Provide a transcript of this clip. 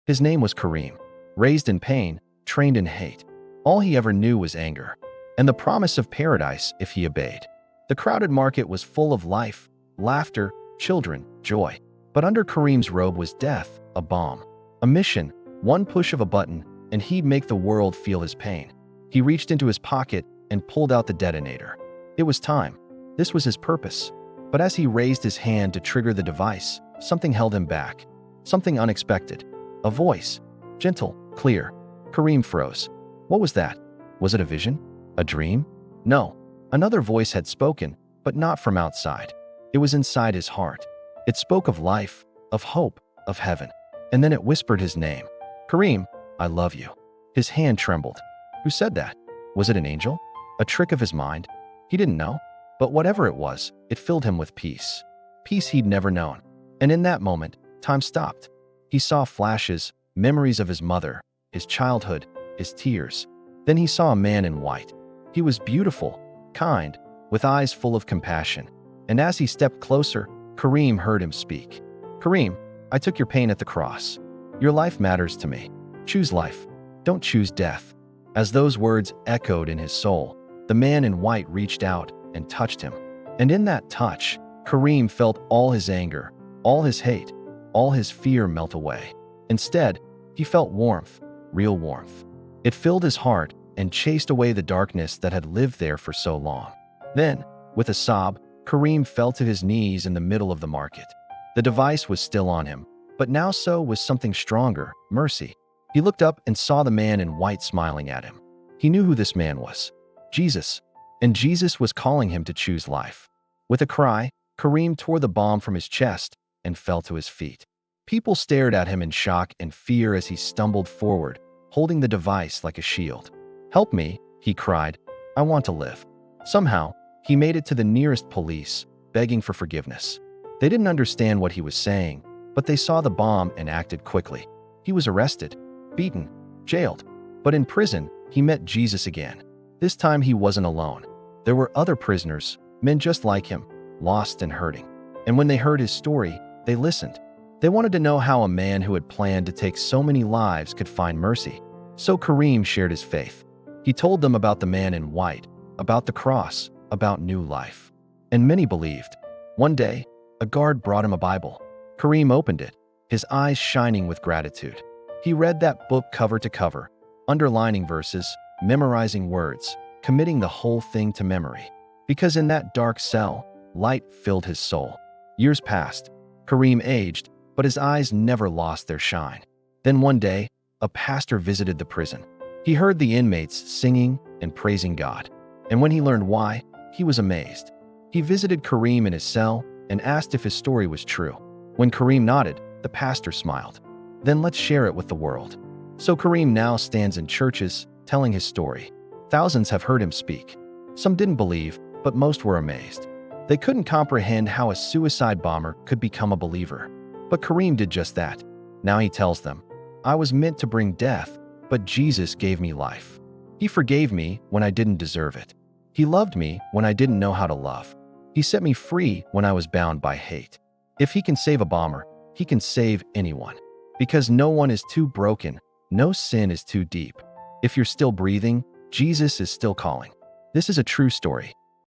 His name was Kareem. Raised in pain, trained in hate. All he ever knew was anger, and the promise of paradise if he obeyed. The crowded market was full of life, laughter, children, joy. But under Kareem's robe was death, a bomb. A mission, one push of a button, and he'd make the world feel his pain. He reached into his pocket and pulled out the detonator. It was time. This was his purpose. But as he raised his hand to trigger the device, something held him back. Something unexpected. A voice. Gentle, clear. Kareem froze. What was that? Was it a vision? A dream? No. Another voice had spoken, but not from outside. It was inside his heart. It spoke of life, of hope, of heaven. And then it whispered his name. Kareem, I love you. His hand trembled. Who said that? Was it an angel? A trick of his mind? He didn't know. But whatever it was, it filled him with peace. Peace he'd never known. And in that moment, time stopped. He saw flashes, memories of his mother, his childhood, his tears. Then he saw a man in white. He was beautiful, kind, with eyes full of compassion. And as he stepped closer, Kareem heard him speak. Kareem, I took your pain at the cross. Your life matters to me. Choose life. Don't choose death. As those words echoed in his soul, the man in white reached out and touched him. And in that touch, Kareem felt all his anger, all his hate, all his fear melt away. Instead, he felt warmth, real warmth. It filled his heart and chased away the darkness that had lived there for so long. Then, with a sob, Kareem fell to his knees in the middle of the market. The device was still on him, but now so was something stronger, mercy. He looked up and saw the man in white smiling at him. He knew who this man was. Jesus. And Jesus was calling him to choose life. With a cry, Kareem tore the bomb from his chest and fell to his feet. People stared at him in shock and fear as he stumbled forward, holding the device like a shield. Help me, he cried. I want to live. Somehow, he made it to the nearest police, begging for forgiveness. They didn't understand what he was saying, but they saw the bomb and acted quickly. He was arrested, beaten, jailed. But in prison, he met Jesus again. This time he wasn't alone. There were other prisoners, men just like him, lost and hurting. And when they heard his story, they listened. They wanted to know how a man who had planned to take so many lives could find mercy. So Kareem shared his faith. He told them about the man in white, about the cross, about new life. And many believed. One day, a guard brought him a Bible. Kareem opened it, his eyes shining with gratitude. He read that book cover to cover, underlining verses, memorizing words, committing the whole thing to memory. Because in that dark cell, light filled his soul. Years passed. Kareem aged, but his eyes never lost their shine. Then one day, a pastor visited the prison. He heard the inmates singing and praising God. And when he learned why, he was amazed. He visited Kareem in his cell and asked if his story was true. When Kareem nodded, the pastor smiled. Then let's share it with the world. So Kareem now stands in churches, telling his story. Thousands have heard him speak. Some didn't believe, but most were amazed. They couldn't comprehend how a suicide bomber could become a believer. But Kareem did just that. Now he tells them, I was meant to bring death, but Jesus gave me life. He forgave me when I didn't deserve it. He loved me when I didn't know how to love. He set me free when I was bound by hate. If he can save a bomber, he can save anyone. Because no one is too broken, no sin is too deep. If you're still breathing, Jesus is still calling. This is a true story.